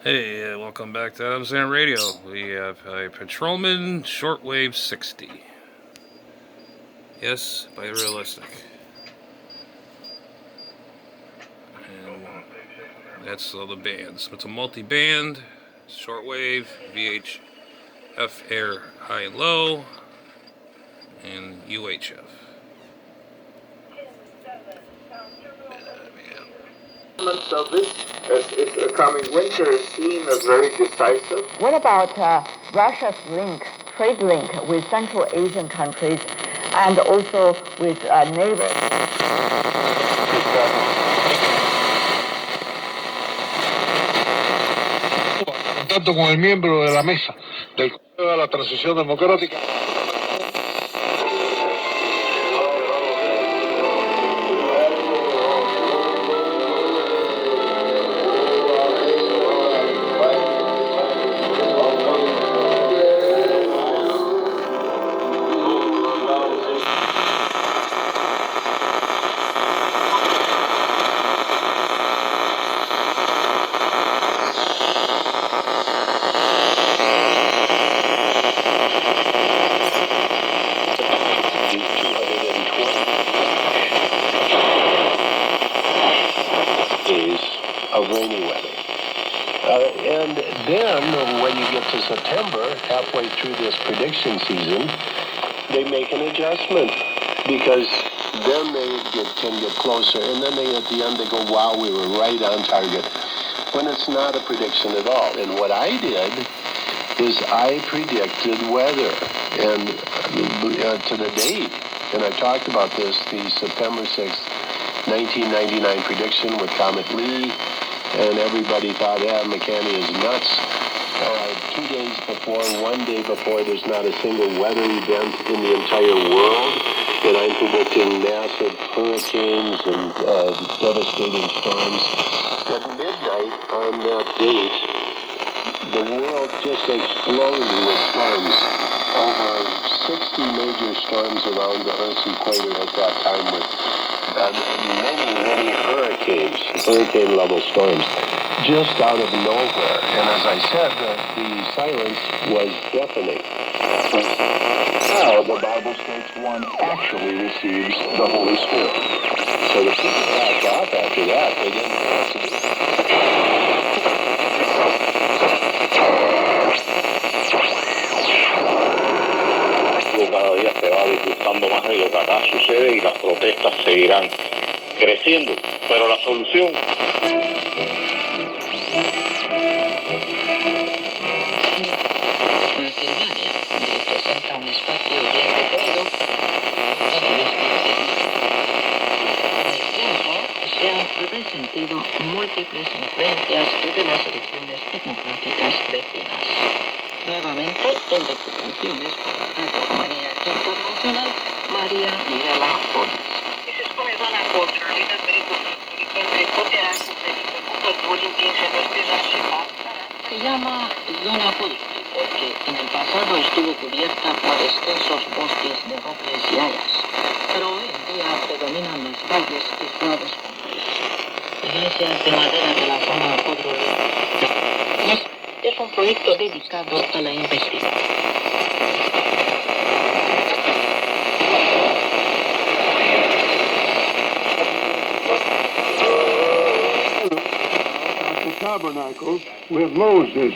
Hey, welcome back to Adams and Radio. We have a Patrolman Shortwave 60. Yes, by Realistic. And that's all the bands. It's a multi-band, shortwave, VHF air high and low, and UHF. Of this coming winter seem very decisive. What about Russia's trade link with Central Asian countries and also with neighbors? Tanto con el miembro de la mesa del Consejo de la Transición Democrática. Of rainy weather. And then when you get to September, halfway through this prediction season, they make an adjustment because then they can get closer, and then at the end they go, wow, we were right on target, when it's not a prediction at all. And what I did is I predicted weather and to the date, and I talked about this, the September 6th, 1999 prediction with Comet Lee, and everybody thought, McCanny is nuts. 2 days before, 1 day before, there's not a single weather event in the entire world, and I'm predicting massive hurricanes and devastating storms. At midnight on that date, the world just exploded with storms. Over 60 major storms around the Earth's equator at that time with many hurricanes, hurricane-level storms, just out of nowhere. And as I said, the silence was deafening. Now the Bible states one actually receives the Holy Spirit. So the people backed off after that. They didn't know what to do. Cada día se va disgustando más de lo que acá sucede y las protestas seguirán creciendo, pero la solución se han resentido múltiples influencias de las elecciones democráticas vecinas. Nuevamente, en declaraciones por la Radio Humanidad Internacional, María Mirela Jones. Se llama zona Pública porque en el pasado estuvo cubierta por extensos bosques de robles y hayas, pero hoy en día predominan los valles y suaves iglesias de madera de la zona Patrolman. Es un proyecto dedicado a la investigación. Tabernacles with Moses.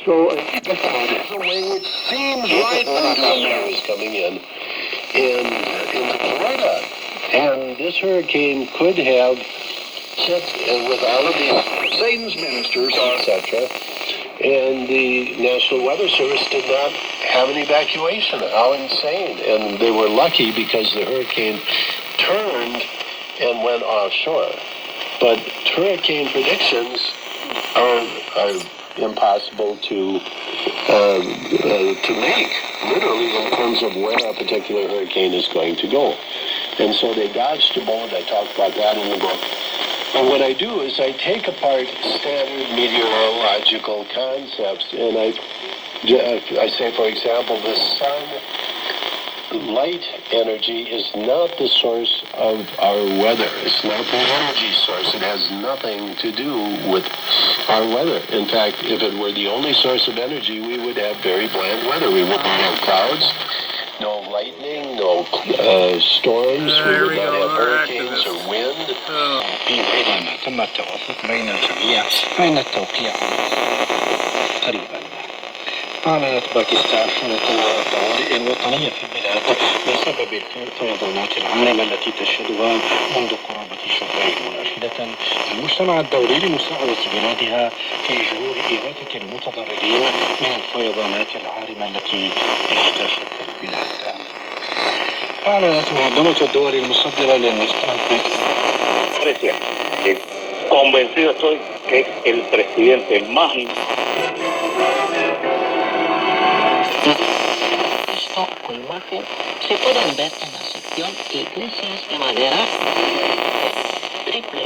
So it's a way which seems right is coming in into Florida. And this hurricane could have hit with all of these Satan's ministers, etc. And the National Weather Service did not have an evacuation. How insane. And they were lucky because the hurricane turned and went offshore. But hurricane predictions are impossible to make, literally, in terms of where a particular hurricane is going to go. And so they dodged a bullet. I talked about that in the book. And what I do is I take apart standard meteorological concepts, and I say, for example, the sun light energy is not the source of our weather. It's not the energy source. It has nothing to do with our weather. In fact, if it were the only source of energy, we would have very bland weather. We wouldn't have clouds, no lightning, no storms. We Here would we not go, have our hurricanes or activists. wind. في أيضا تم التوافق بين الجميع بين التوقيع قريبا. أعلنت باكستان حالة الطوارئ الوطنية في البلاد بسبب الفيضانات العارمة التي تشهدها منذ قرابة شهرين، مناشدة المجتمع الدولي لمساعدة بلادها في جهود إغاثة المتضررين من الفيضانات العارمة التي احتشت البلاد. أعلنت منظمة الدول المصدرة للنفط Convencido estoy que es el presidente más Esto o imagen se pueden ver en la sección Iglesias de Madera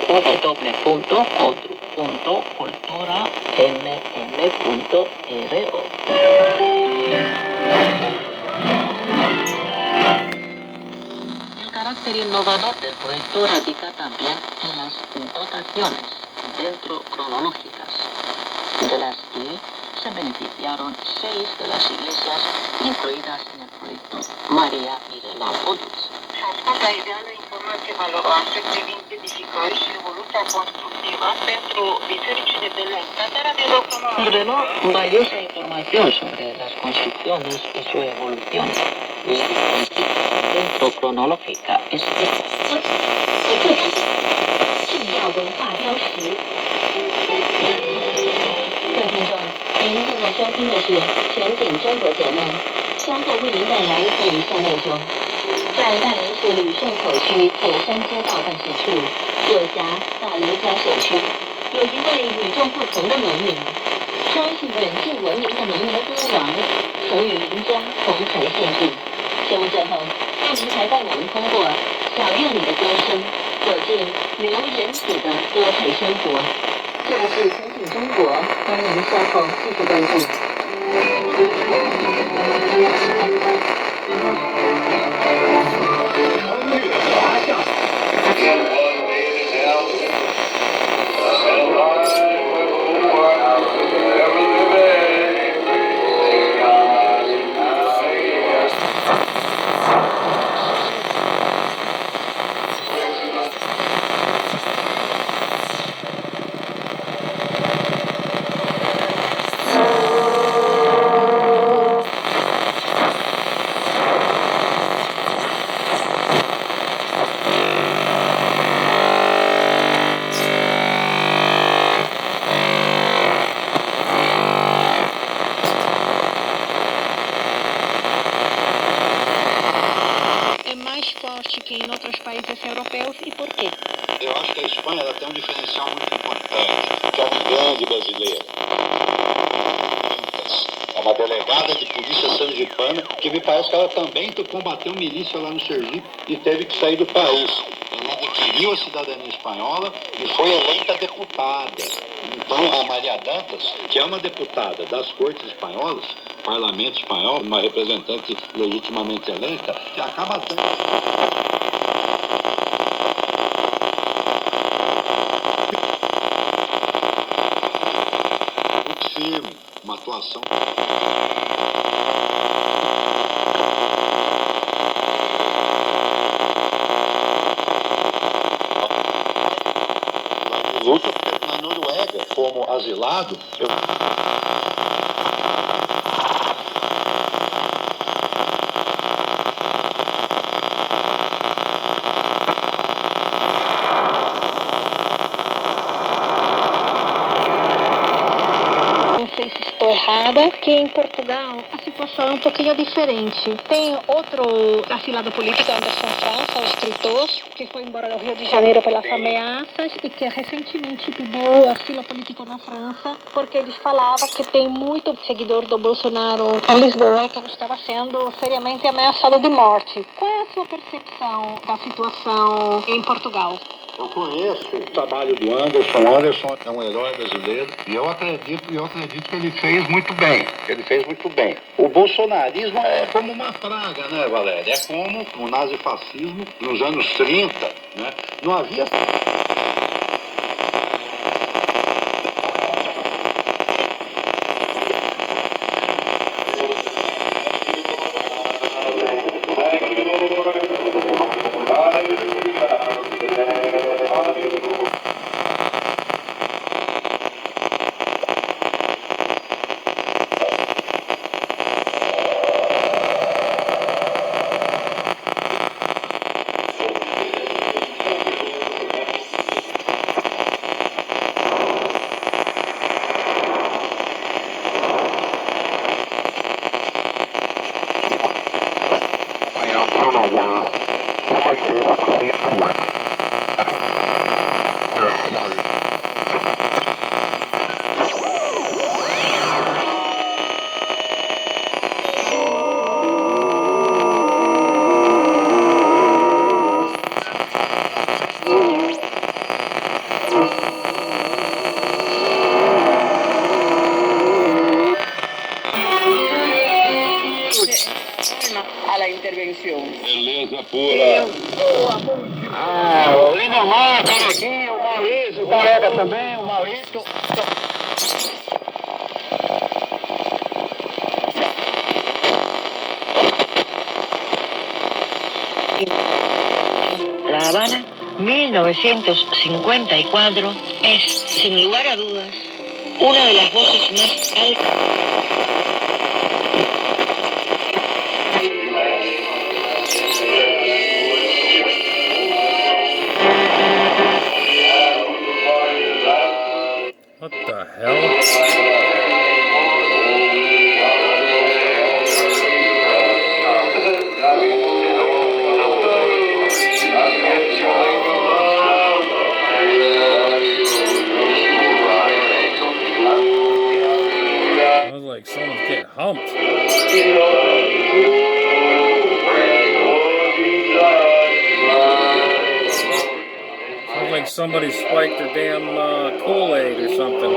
www.cultura.ro. El carácter innovador del proyecto radica también en las dotaciones dentro cronológicas, de las que se beneficiaron 6 de las iglesias incluidas en el proyecto Maria Mirela Podus. Asta ideală informație valoroasă privind edificări și evoluția constructivă pentru bisericile de luni. Tratarea de documentație. Ordenó valiosa información sobre las construcciones y su evolución. Dentro cronológica es 重要文化标识。各位听众，您正在收听的是全景中国节目，稍后为您带来以下内容。在大连市旅顺口区铁山街道办事处右辖大刘家社区，有一位与众不同的农民，他是远近闻名的农民歌王，曾与邻家同台献艺。节目最后，大明才带我们通过小院里的歌声，走进牛人子的歌配生活。这里是全景中国，欢迎稍后继续关注。Que em outros países europeus e por quê? Eu acho que a Espanha ela tem um diferencial muito importante, que é uma gangue brasileira. É uma delegada de polícia sergipana que me parece que ela também combateu milícia lá no Sergipe e teve que sair do país. Ela adquiriu a cidadania espanhola e foi eleita deputada. Então a Maria Dantas, que é uma deputada das cortes espanholas, parlamento espanhol, uma representante legitimamente eleita, que acaba muito firme, uma atuação. Luta na Noruega, como asilado, Não sei se estou errada, que em Portugal a situação é um pouquinho diferente. Tem outro asilado político, Anderson França, o escritor, que foi embora do Rio de Janeiro pelas ameaças e que recentemente pediu asilo político na França, porque ele falava que tem muito seguidor do Bolsonaro em Lisboa que ele estava sendo seriamente ameaçado de morte. Qual é a sua percepção da situação em Portugal? eu conheço o trabalho do Anderson. O Anderson é um herói brasileiro e eu acredito que ele fez muito bem. O bolsonarismo é como uma praga, né, Valéria? É como o nazifascismo nos anos 30, né? Não havia A la intervención. Beleza pura. O Lindomar, Carequinho, o Maurício, o Careca também, o Maurício. La Habana, 1954, es, sin lugar a dudas, una de las voces más altas. What the hell? Sounds like someone's getting humped. Sounds like somebody spiked their damn Kool-Aid or something.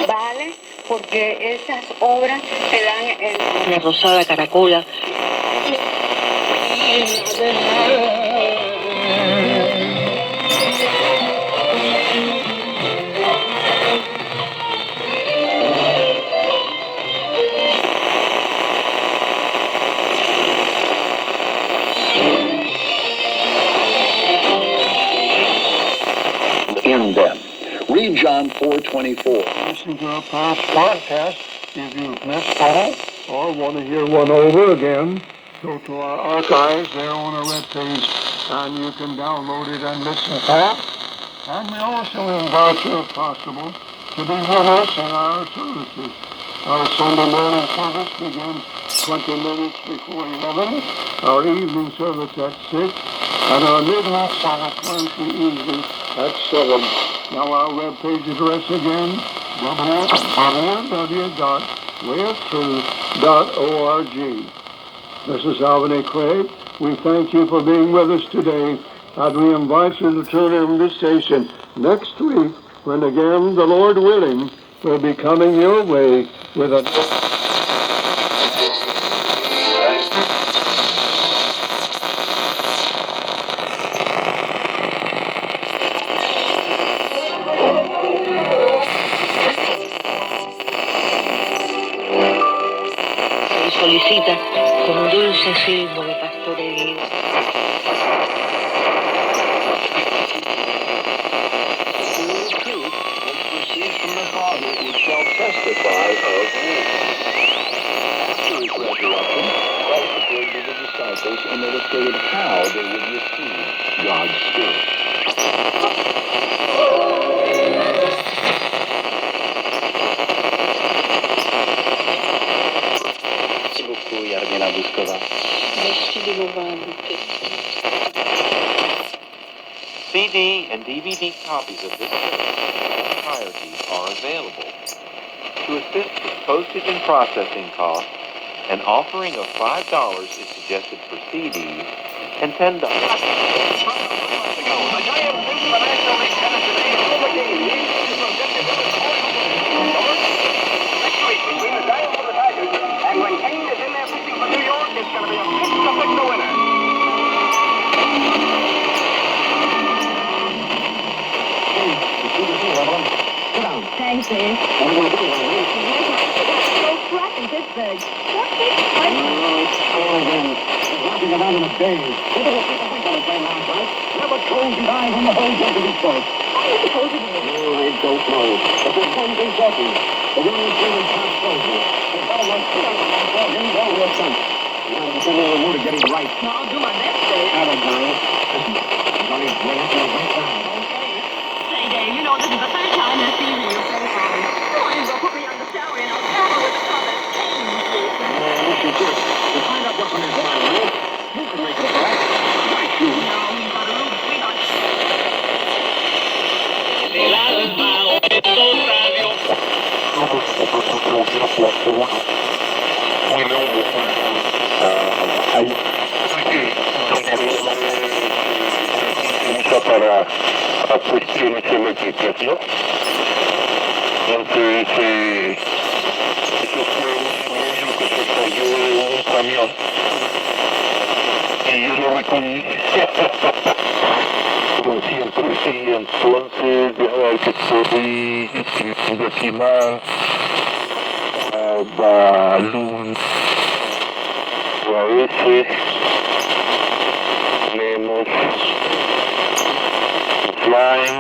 Vale, porque esas obras se dan en la Rosada Caracola. In depth. Read John 4:24. Listen to a past podcast if you've missed one or want to hear one over again. Go to our archives there on our webpage and you can download it and listen back. And we also invite you, if possible, to be with us in our services. Our Sunday morning service begins 20 minutes before 11. Our evening service at 6. And our midnight service Wednesday evening at 7. Now our webpage address again, www.wayofTruth.org. This is Alvin A. Craig. We thank you for being with us today, and we invite you to tune in this station next week when again, the Lord willing, will be coming your way with a... Solicita con dulce signo de pastoreo. Truth which proceeds from the Father, which shall testify of me. After his resurrection, disciples and illustrated how they would receive God's Spirit. Merci beaucoup, Yarmila Buskova. Merci de m'avoir invité. CD and DVD copies of this film in its entirety are available. To assist with postage and processing costs, an offering of $5 is suggested for CDs and $10. And when Kane is in there fishing for New York, it's going to be a picture winner. Thanks, Dave. So flat in Pittsburgh. What takes place? Watching about in a daze. Look at the people on the plane last night. Never closed his eyes on the whole game of Detroit. How do you suppose it is? Oh, I don't know. But there's one thing certain. The World Series can't close it. They've got to work hard on that ball game all their time. I'm sending a mood to get it right. No, I'll do my best, Dave. Have it, Niall. Listen, Johnny, we're not going to wait now. Say, Dave, you know this is the third time this season you've played for me. You want him to put me on the salary and I'll travel with the club as Kane, please. Listen, kid, to find out what's on his mind, will you? You can make it right. Like you. No, he's got a rude sweetheart. Para a cuestiones de multiplicación. Entonces, eso fue un niño que se cayó de un camión. Y yo lo recogí. Como siempre, sí, entonces, hay que subir, investigar, balón, a veces, tenemos flying.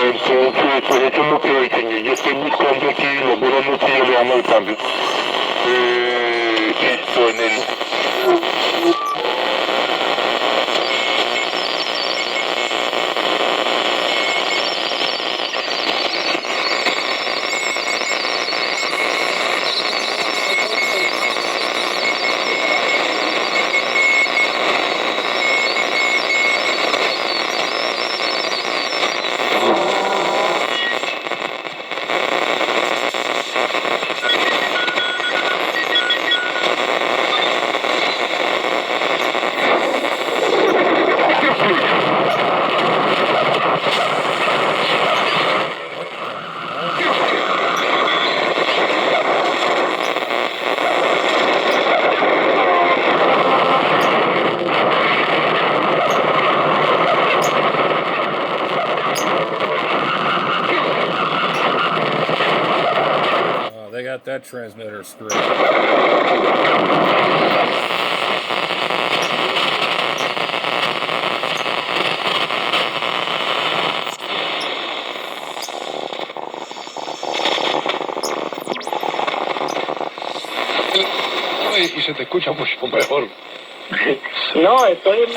Entonces, pues eso es lo que diseño. Yo estoy buscando aquí los bonos que yo le llamo el cambio. Esto en el... They got that transmitter screwed. Y se te escucha mucho mejor. No, estoy en...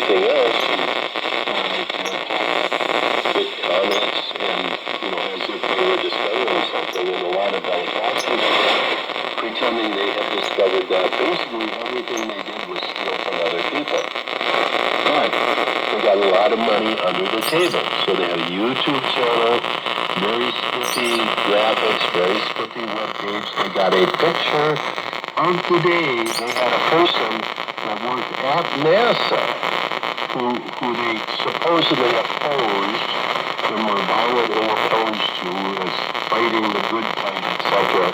Anything else, good comments, and, as if they were discovering something, and a lot of Belfasters pretending they had discovered that basically everything they did was steal from other people. But they got a lot of money under the table. So they have a YouTube channel, very spiffy graphics, very spiffy webpage. They got a picture of the day. They had a person that worked at NASA who they supposedly opposed and were violently opposed to as fighting the good fight, etc.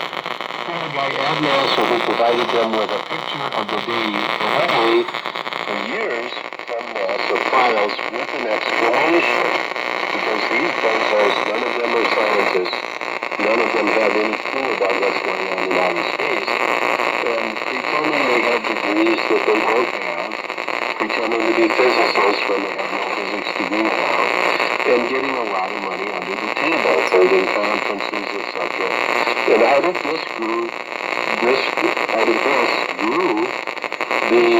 They had a guy at NASA who provided them with a picture of the day away for years from NASA files with an explanation. Because these bozos, none of them are scientists, none of them have any clue about what's going on in outer space. And they told me they had degrees degrees that they don't have, pretending to be physicists when they have no physics degree now, and getting a lot of money under the table, holding conferences, etc. And out of this grew the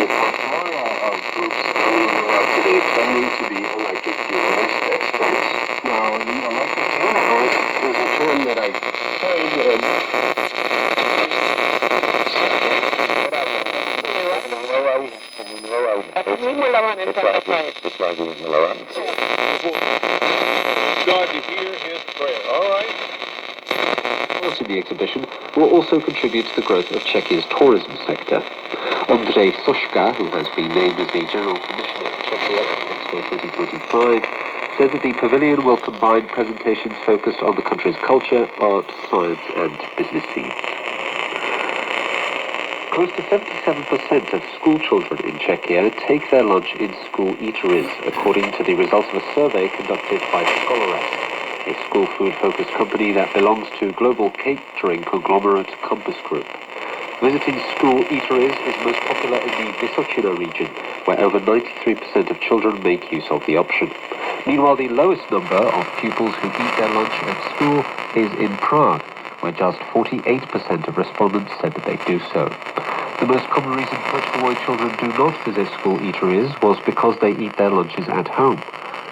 plethora of groups on the internet today claiming to be electric universe experts. Now, the electric universe is a term that I coined God to hear his prayer. All right. In the exhibition will also contribute to the growth of Czechia's tourism sector. Andrzej Soška, who has been named as the General Commissioner of Czechia at Expo 2025, said that the pavilion will combine presentations focused on the country's culture, art, science and business scenes. Close to 77% of school children in Czechia take their lunch in school eateries, according to the results of a survey conducted by Scholarest, a school food-focused company that belongs to global catering conglomerate Compass Group. Visiting school eateries is most popular in the Vysočina region, where over 93% of children make use of the option. Meanwhile, the lowest number of pupils who eat their lunch at school is in Prague, where just 48% of respondents said that they do so. The most common reason for why children do not visit school eateries was because they eat their lunches at home.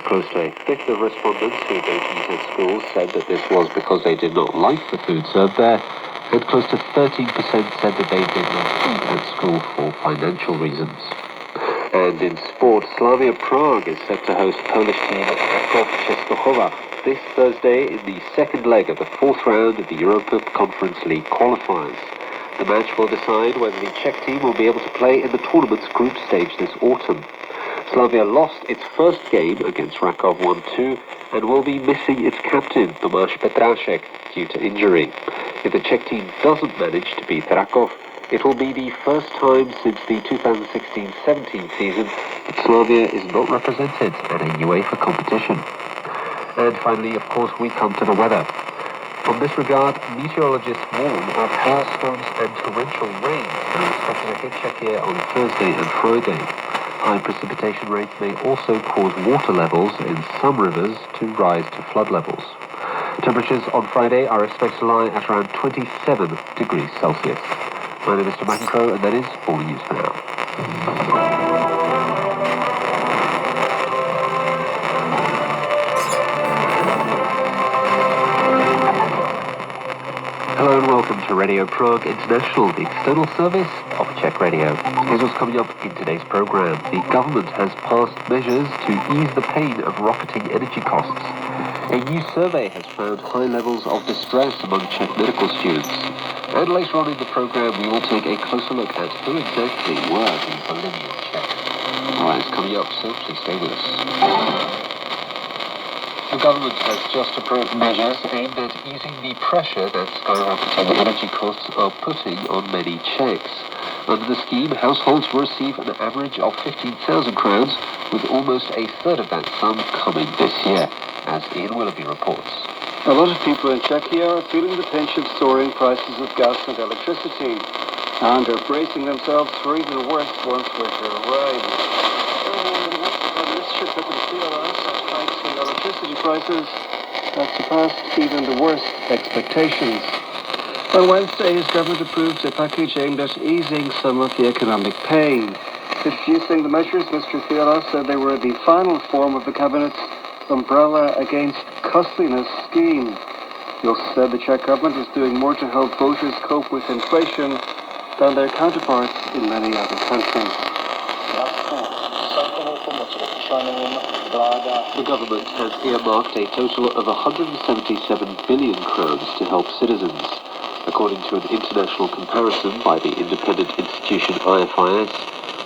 Close to a fifth of respondents who don't eat at school said that this was because they did not like the food served there, and close to 13% said that they did not eat at school for financial reasons. And in sport, Slavia Prague is set to host Polish team Kraków Czestochowa this Thursday in the second leg of the fourth round of the Europa Conference League qualifiers. The match will decide whether the Czech team will be able to play in the tournament's group stage this autumn. Slavia lost its first game against Rakov 1-2 and will be missing its captain, Tomáš Petrásek, due to injury. If the Czech team doesn't manage to beat Rakov, it will be the first time since the 2016-17 season that Slavia is not represented at a UEFA competition. And finally, of course, we come to the weather. On this regard, meteorologists warn of hailstorms and torrential rain that are expected to hit Czechia on Thursday and Friday. High precipitation rates may also cause water levels in some rivers to rise to flood levels. Temperatures on Friday are expected to lie at around 27 degrees Celsius. My name is Mr. McEncrow, and that is all the news for now. Hello and welcome to Radio Prague International, the external service of Czech Radio. Here's what's coming up in today's program. The government has passed measures to ease the pain of rocketing energy costs. A new survey has found high levels of distress among Czech medical students. And later on in the program, we will take a closer look at who exactly were the Bolivarian Czechs. Alright, it's coming up, so please stay with us. The government has just approved measures aimed at easing the pressure that skyrocketing energy costs are putting on many Czechs. Under the scheme, households will receive an average of 15,000 crowns, with almost a third of that sum coming this year, as Ian Willoughby reports. A lot of people in Czechia are feeling the pinch of soaring prices of gas and electricity, and are bracing themselves for even worse once winter arrives. Hikes in electricity prices that surpassed even the worst expectations. On Wednesday, his government approved a package aimed at easing some of the economic pain. Introducing the measures, Mr. Fiala said they were the final form of the cabinet's umbrella against costliness scheme. He also said the Czech government is doing more to help voters cope with inflation than their counterparts in many other countries. The government has earmarked a total of 177 billion crowns to help citizens. According to an international comparison by the independent institution IFIS,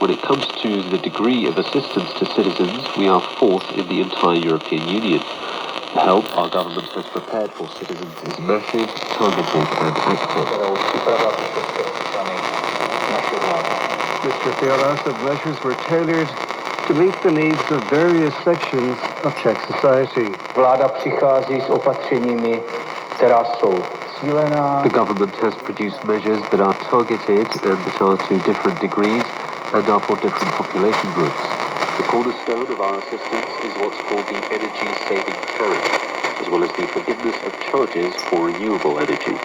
when it comes to the degree of assistance to citizens, we are fourth in the entire European Union. The help our government has prepared for citizens is massive, targeted and active. Mr. Fiala said measures were tailored to meet the needs of various sections of Czech society. The government has produced measures that are targeted and that are to different degrees and are for different population groups. The cornerstone of our assistance is what's called the Energy Saving Tariff, as well as the forgiveness of charges for renewable energy.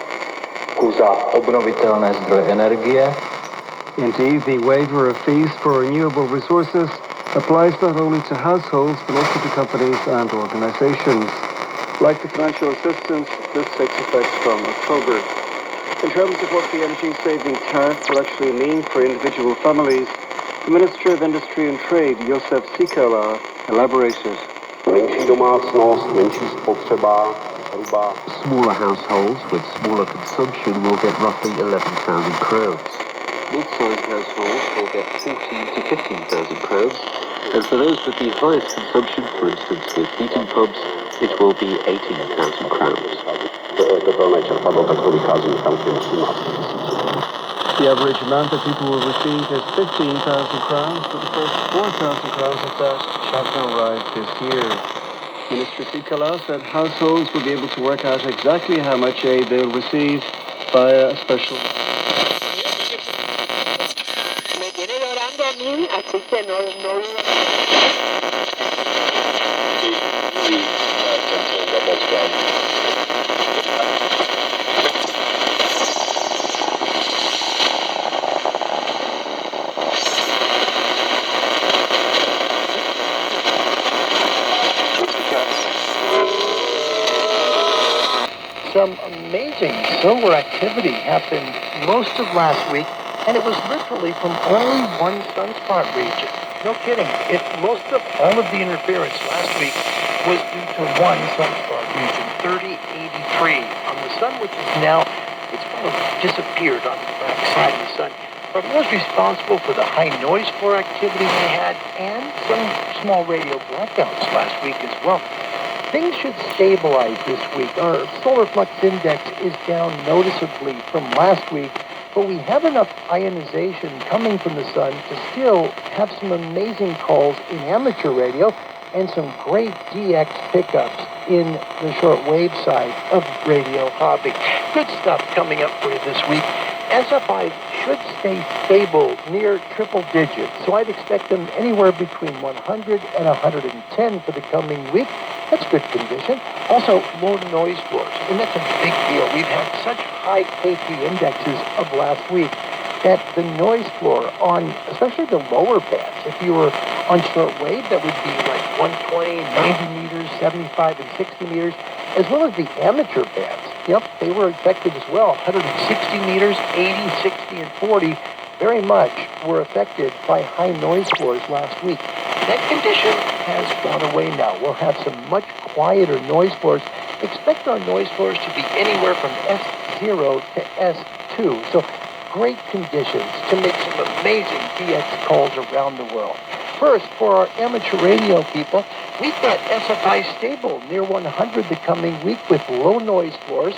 Za obnovitelné zdroje energie. Indeed, the waiver of fees for renewable resources applies not only to households but also to companies and organizations. Like the financial assistance, this takes effect from October. In terms of what the energy-saving tariff will actually mean for individual families, the Minister of Industry and Trade, Josef Sikala, elaborated. Menší domácnost, menší spotřeba, zhruba. Smaller households with smaller consumption will get roughly 11,000 crowns. Mid-sized households will get 14 to 15,000 crowns, and for those with the highest consumption, for instance with heating pumps, it will be 18,000 crowns. The average amount that people will receive is 15,000 crowns, but the first 4,000 crowns of that shall arrive this year. Minister Sikala said households will be able to work out exactly how much aid they'll receive via a special... Some amazing solar activity happened most of last week, and it was literally from only one sunspot region. No kidding. Most of all of the interference last week was due to one sunspot region, 3083 on the sun, which is now, it's kind of disappeared on the back side of the sun. But it was responsible for the high noise floor activity we had and some small radio blackouts last week as well. Things should stabilize this week. Our solar flux index is down noticeably from last week, but we have enough ionization coming from the sun to still have some amazing calls in amateur radio and some great DX pickups in the shortwave side of radio hobby. Good stuff coming up for you this week. SFIs should stay stable near triple digits, so I'd expect them anywhere between 100 and 110 for the coming week. That's good condition. Also, low noise floors, and that's a big deal. We've had such high KP indexes of last week that the noise floor on, especially the lower bands, if you were on shortwave, that would be like 120, 90 meters, 75 and 60 meters, as well as the amateur bands. Yep, they were affected as well. 160 meters, 80, 60, and 40 very much were affected by high noise floors last week. That condition has gone away now. We'll have some much quieter noise floors. Expect our noise floors to be anywhere from S0 to S2. So great conditions to make some amazing DX calls around the world. First, for our amateur radio people, we've got SFI stable near 100 the coming week with low noise floors.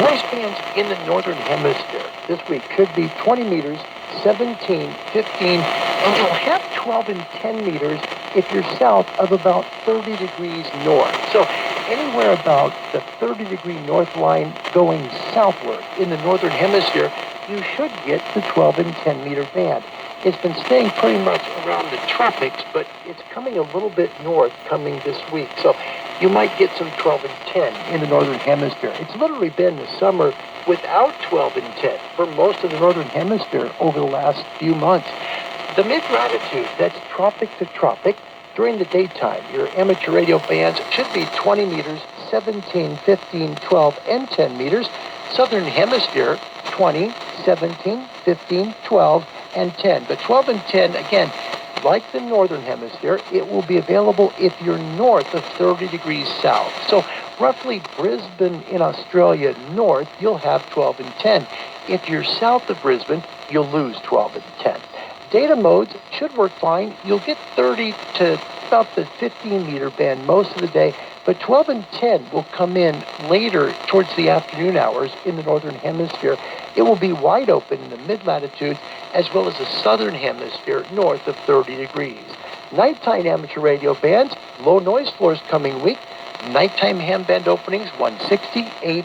Noise bands in the northern hemisphere this week should be 20 meters, 17, 15, and you'll have 12 and 10 meters if you're south of about 30 degrees north. So anywhere about the 30-degree north line going southward in the northern hemisphere, you should get the 12 and 10 meter band. It's been staying pretty much around the tropics, but it's coming a little bit north coming this week. So you might get some 12 and 10 in the northern hemisphere. It's literally been the summer without 12 and 10 for most of the northern hemisphere over the last few months. The mid-latitude, that's tropic to tropic, during the daytime, your amateur radio bands should be 20 meters, 17, 15, 12, and 10 meters. Southern hemisphere, 20, 17, 15, 12, and 10. But 12 and 10, again, like the northern hemisphere, it will be available if you're north of 30 degrees south. So roughly Brisbane in Australia north, you'll have 12 and 10. If you're south of Brisbane, you'll lose 12 and 10. Data modes should work fine. You'll get 30 to about the 15 meter band most of the day, but 12 and 10 will come in later towards the afternoon hours in the northern hemisphere. It will be wide open in the mid-latitudes as well as the southern hemisphere north of 30 degrees. Nighttime amateur radio bands, low noise floors coming week. Nighttime ham band openings 160, 80.